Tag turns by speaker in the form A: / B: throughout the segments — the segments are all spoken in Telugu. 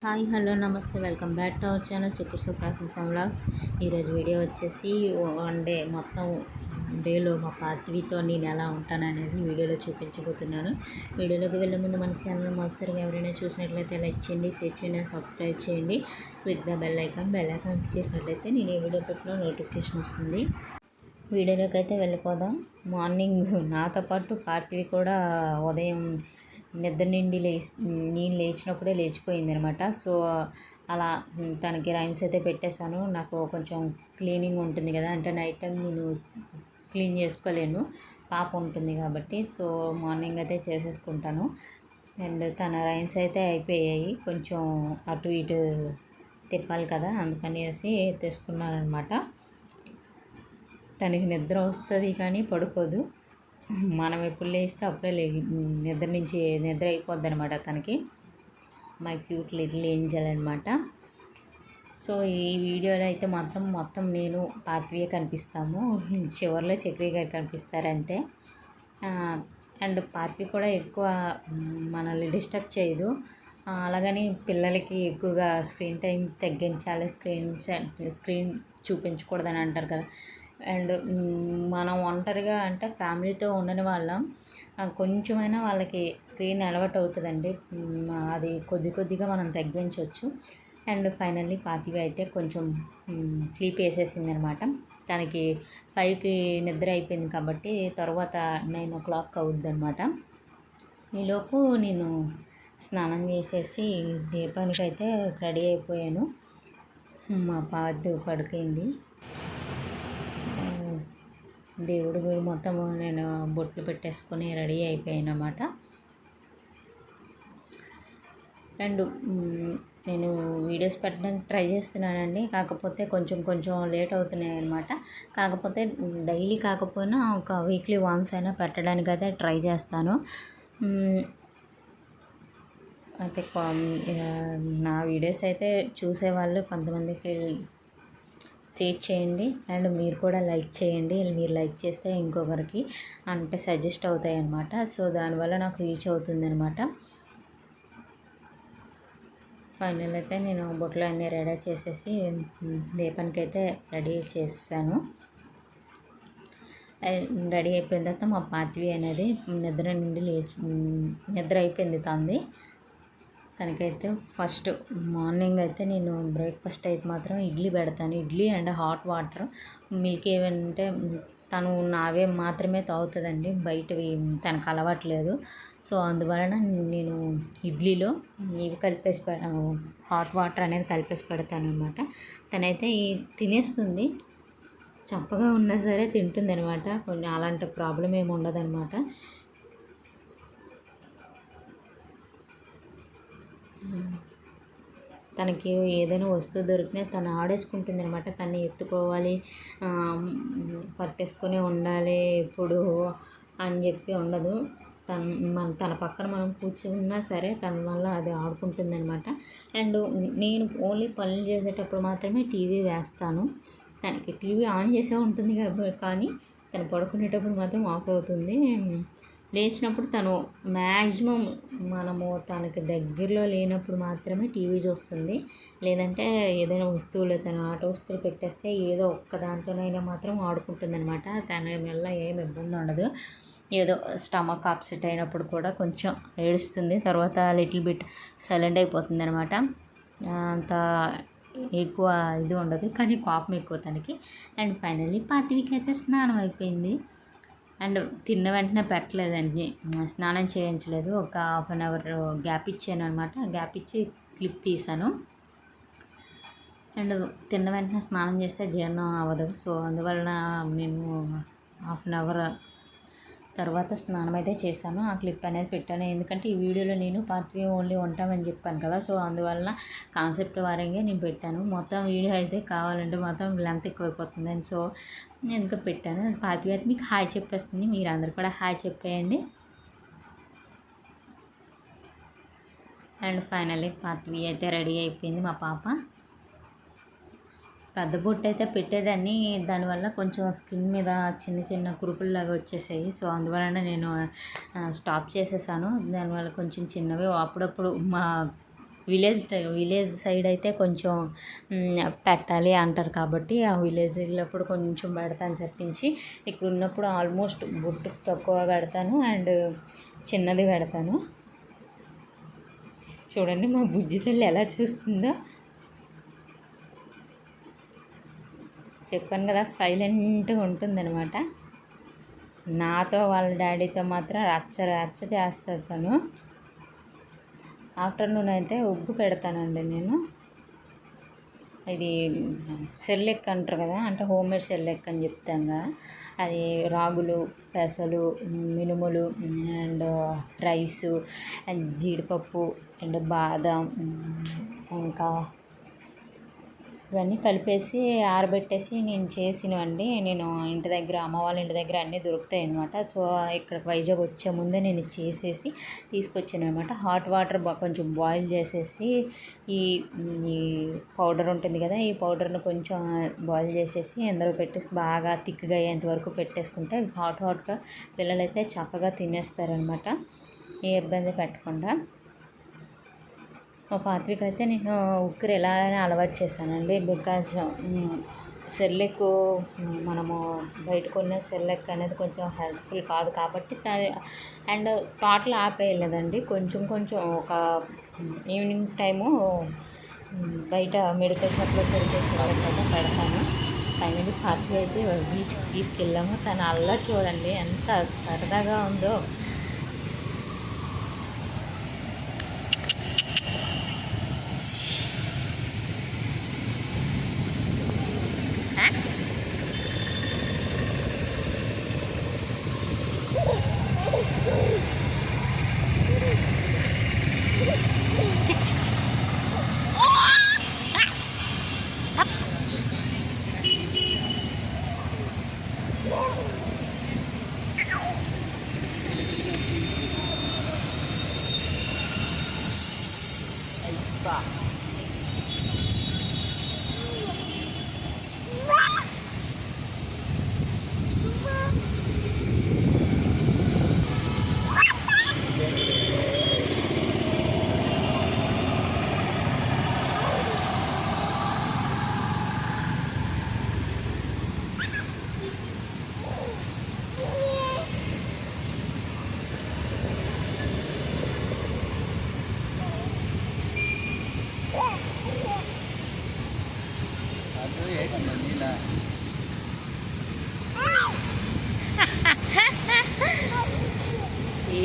A: హాయ్ హలో నమస్తే welcome back to our channel చిక్కుడు సుఖాసన్ వ్లాగ్స్. ఈరోజు వీడియో వచ్చేసి వన్ డే మొత్తం డేలో మా పాత్వితో నేను ఎలా ఉంటాననేది వీడియోలో చూపించబోతున్నాను. వీడియోలోకి వెళ్ళే ముందు మన ఛానల్ మొదటిసారిగా ఎవరైనా చూసినట్లయితే లైక్ చేయండి, షేర్ చేయండి, సబ్స్క్రైబ్ చేయండి. క్లిక్ ద బెల్ ఐకాన్ చేసినట్లయితే నేను ఏ వీడియో పెట్టినా నోటిఫికేషన్ వస్తుంది. వీడియోలోకి అయితే వెళ్ళిపోదాం. మార్నింగ్ నాతో పాటు పార్థివి కూడా ఉదయం నిద్ర నుండి నేను లేచినప్పుడే లేచిపోయింది అనమాట. సో అలా తనకి రైమ్స్ అయితే పెట్టేశాను. నాకు కొంచెం క్లీనింగ్ ఉంటుంది కదా, అంటే నైట్ టైం నేను క్లీన్ చేసుకోలేను, పాప ఉంటుంది కాబట్టి. సో మార్నింగ్ అయితే చేసేసుకుంటాను. అండ్ తన రైమ్స్ అయితే అయిపోయాయి, కొంచెం అటు ఇటు తిప్పాలి కదా, అందుకనేసి తెచ్చుకున్నాను అనమాట. తనకి నిద్ర వస్తుంది కానీ పడుకోదు. మనం ఎప్పుడు లేస్తే అప్పుడే నిద్ర అయిపోద్ది అనమాట తనకి. మై క్యూట్ లిటిల్ ఏంజల్ అనమాట. సో ఈ వీడియోలో అయితే మొత్తం నేను పార్థివే కనిపిస్తాము, చివరిలో చక్రి గారు కనిపిస్తారంతే. అండ్ పార్థివి కూడా ఎక్కువ మనల్ని డిస్టర్బ్ చేయదు. అలాగని పిల్లలకి ఎక్కువగా స్క్రీన్ టైం తగ్గించాలి, స్క్రీన్ చూపించకూడదని అంటారు కదా. అండ్ మనం ఒంటరిగా అంటే ఫ్యామిలీతో ఉండని వాళ్ళం, కొంచెమైనా వాళ్ళకి స్క్రీన్ అలవాటు అవుతుందండి. అది కొద్దిగా మనం తగ్గించవచ్చు. అండ్ ఫైనల్లీ పార్థివి అయితే కొంచెం స్లీప్ వేసేసింది అనమాట. తనకి 5కి నిద్ర అయిపోయింది కాబట్టి తర్వాత 9 o'clock అవుద్ది అనమాట. ఈలోపు నేను స్నానం చేసేసి దీపానికి అయితే రెడీ అయిపోయాను. మా పార్థి పడుకుంది. దేవుడి గుడి మొత్తము నేను బొట్లు పెట్టేసుకొని రెడీ అయిపోయాను అన్నమాట. అండ్ నేను వీడియోస్ పెట్టడానికి ట్రై చేస్తున్నానండి, కాకపోతే కొంచెం లేట్ అవుతున్నాయి అన్నమాట. కాకపోతే డైలీ కాకపోయినా ఒక వీక్లీ వన్స్ అయినా పెట్టడానికి అయితే ట్రై చేస్తాను. అయితే నా వీడియోస్ అయితే చూసేవాళ్ళు కొంతమందికి షేర్ చేయండి, అండ్ మీరు కూడా లైక్ చేయండి. మీరు లైక్ చేస్తే ఇంకొకరికి అంటే సజెస్ట్ అవుతాయి అన్నమాట. సో దానివల్ల నాకు రీచ్ అవుతుంది అనమాట. ఫైనల్ అయితే నేను బొట్లు అన్నీ రెడీ చేసేసి దీపానికి అయితే రెడీ చేసేసాను. రెడీ అయిపోయిన తర్వాత మా పార్థివి అనేది నిద్ర అయిపోయింది తంది. తనకైతే ఫస్ట్ మార్నింగ్ అయితే నేను బ్రేక్ఫాస్ట్ అయితే మాత్రం ఇడ్లీ పెడతాను. Idli and hot water, milk ఏమంటే తను నావే మాత్రమే తాగుతుందండి, బయటవి తనకు అలవాట్లేదు. సో అందువలన నేను ఇడ్లీలో ఇవి కలిపేసి హాట్ వాటర్ అనేది కలిపేసి పెడతాను అనమాట. తనైతే తినేస్తుంది, చప్పగా ఉన్నా సరే తింటుంది అనమాట. కొన్ని అలాంటి ప్రాబ్లం ఏమి ఉండదు అనమాట. తనకి ఏదైనా వస్తువు దొరికినా తను ఆడేసుకుంటుంది అనమాట. తను ఎత్తుకోవాలి, పట్టేసుకొని ఉండాలి ఎప్పుడు అని చెప్పి ఉండదు. తన పక్కన మనం కూర్చున్నా సరే తన వల్ల అది ఆడుకుంటుంది అనమాట. అండ్ నేను ఓన్లీ పనులు చేసేటప్పుడు మాత్రమే టీవీ వేస్తాను. తనకి టీవీ ఆన్ చేసే ఉంటుంది కానీ తను పడుకునేటప్పుడు మాత్రం ఆఫ్ అవుతుంది. లేచినప్పుడు తను మ్యాక్సిమం మనము తనకి దగ్గరలో లేనప్పుడు మాత్రమే టీవీ చూస్తుంది. లేదంటే ఏదైనా వస్తువులు, తను ఆట వస్తువులు పెట్టేస్తే ఏదో ఒక్క దాంట్లోనైనా మాత్రం ఆడుకుంటుంది అనమాట. తన వల్ల ఏం ఇబ్బంది ఉండదు. ఏదో స్టమక్ అప్సెట్ అయినప్పుడు కూడా కొంచెం ఏడుస్తుంది, తర్వాత లిటిల్ బిట్ సైలెంట్ అయిపోతుంది అనమాట. అంత ఎక్కువ ఇది ఉండదు, కానీ కోపం ఎక్కువ తనకి. అండ్ ఫైనల్లీ పార్థివికి అయితే స్నానం అయిపోయింది. అండ్ తిన్న వెంటనే పెట్టలేదండి, స్నానం చేయించలేదు. ఒక 1/2 hour గ్యాప్ ఇచ్చాను అనమాట. గ్యాప్ ఇచ్చి క్లిప్ తీసాను. అండ్ తిన్న వెంటనే స్నానం చేస్తే జీర్ణం అవ్వదు. సో అందువలన నేను 1/2 hour తర్వాత స్నానం అయితే చేశాను. ఆ క్లిప్ అనేది పెట్టాను, ఎందుకంటే ఈ వీడియోలో నేను పార్థివి ఓన్లీ ఉంటామని చెప్పాను కదా. సో అందువలన కాన్సెప్ట్ వారంగా నేను పెట్టాను. మొత్తం వీడియో అయితే కావాలంటే మొత్తం లెంత్ ఎక్కువైపోతుందని సో ఎందుకు పెట్టాను. పార్థివి అయితే మీకు హాయ్ చెప్పేస్తుంది, మీరు అందరు కూడా హాయ్ చెప్పేయండి. అండ్ ఫైనల్లీ పార్థివి అయితే రెడీ అయిపోయింది. మా పాప పెద్ద బొట్టు అయితే పెట్టేదాన్ని, దానివల్ల కొంచెం స్కిన్ మీద చిన్న కురుపుల్లాగా వచ్చేసాయి. సో అందువలన నేను స్టాప్ చేసేసాను. దానివల్ల కొంచెం చిన్నవి అప్పుడప్పుడు విలేజ్ సైడ్ అయితే కొంచెం పెట్టాలి అంటారు కాబట్టి ఆ విలేజ్ వెళ్ళినప్పుడు కొంచెం పెడతాను తప్పించి ఇక్కడ ఉన్నప్పుడు ఆల్మోస్ట్ బొట్టు తక్కువ పెడతాను అండ్ చిన్నది పెడతాను. చూడండి మా బుజ్జి తల్లి ఎలా చూస్తుందో. చెప్పాను కదా సైలెంట్గా ఉంటుందన్నమాట. నాతో వాళ్ళ డాడీతో మాత్రం రచ్చ చేస్తుంది తను. ఆఫ్టర్నూన్ అయితే ఉగ్గు పెడతానండి నేను. ఇది సెర్లాక్ అంటారు కదా, అంటే హోమ్ మేడ్ సెర్లాక్ అని చెప్తాం కదా, అది రాగులు, పెసలు, మినుములు అండ్ రైసు అండ్ జీడిపప్పు అండ్ బాదం ఇంకా ఇవన్నీ కలిపేసి ఆరబెట్టేసి నేను చేసినవండి. నేను ఇంటి దగ్గర అమ్మ వాళ్ళ ఇంటి దగ్గర అన్నీ దొరుకుతాయి అన్నమాట. సో ఇక్కడ వైజాగ్ వచ్చే ముందే నేను చేసేసి తీసుకొచ్చాను అనమాట. హాట్ వాటర్ కొంచెం బాయిల్ చేసేసి ఈ పౌడర్ ఉంటుంది కదా, ఈ పౌడర్ను కొంచెం బాయిల్ చేసేసి అందులో పెట్టేసి బాగా థిక్గా అయ్యేంత వరకు పెట్టేసుకుంటే హాట్గా పిల్లలైతే చక్కగా తినేస్తారనమాట, ఏ ఇబ్బంది పెట్టకుండా. మా పాత్విక అయితే నేను ఉక్కిరి ఎలాగైనా అలవాటు చేశానండి. బికాజ్ సెర్లాక్ మనము బయట కొన్న సెర్లాక్ అనేది కొంచెం హెల్త్ఫుల్ కాదు కాబట్టి అండ్ టోటల్ ఆపేయలేదండి. కొంచెం ఒక ఈవినింగ్ టైము బయట మెడికల్ షాప్లో దొరికే సెర్లాక్ అయితే పెడతాను. ఫైనల్లీ పాత్విక అయితే బీచ్కి తీసుకెళ్ళాము. తను అల్లరి చూడండి ఎంత సరదాగా ఉందో.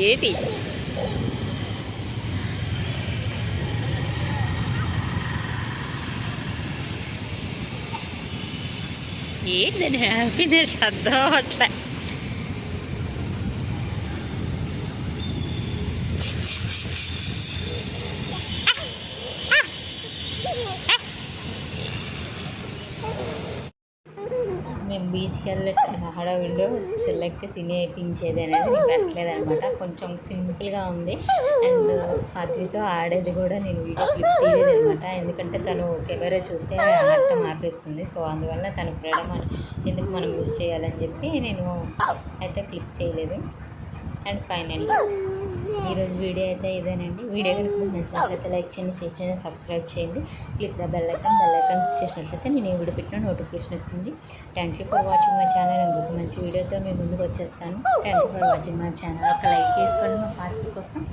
A: ఏటి ఏంటని హ్యాపీనెస్ అర్థం అట్లా మేము బీచ్కి వెళ్ళే హడావిడిలో సెర్లాక్ తినేపించేది అనేది నేను పెట్టలేదనమాట. కొంచెం సింపుల్గా ఉంది అండ్ పాత్వితో ఆడేది కూడా నేను వీడియో క్లిప్ తీయలేదు అనమాట. ఎందుకంటే తను కెమెరా చూస్తే ఆడటం ఆపేస్తుంది. సో అందువల్ల తన ఫ్రీడమ్ ఎందుకు మనం మిస్ చేయాలని చెప్పి నేను అయితే క్లిప్ చేయలేదు. అండ్ ఫైనల్లీ ఈరోజు వీడియో అయితే ఇదేనండి. వీడియో కనుక మీకు నచ్చినట్లయితే లైక్ చేయండి, షేర్ చేయండి, సబ్స్క్రైబ్ చేయండి. క్లిక్ ద బెల్ ఐకాన్ చేసినట్లయితే నేను ఏ వీడియో పెట్టినా నోటిఫికేషన్ వస్తుంది. Thank you for watching my channel. ఇంకొక మంచి వీడియోతో మేము ముందుకు వచ్చేస్తాను. Thank you for watching my channel. ఒక లైక్ చేసుకోండి మా పార్టీ కోసం.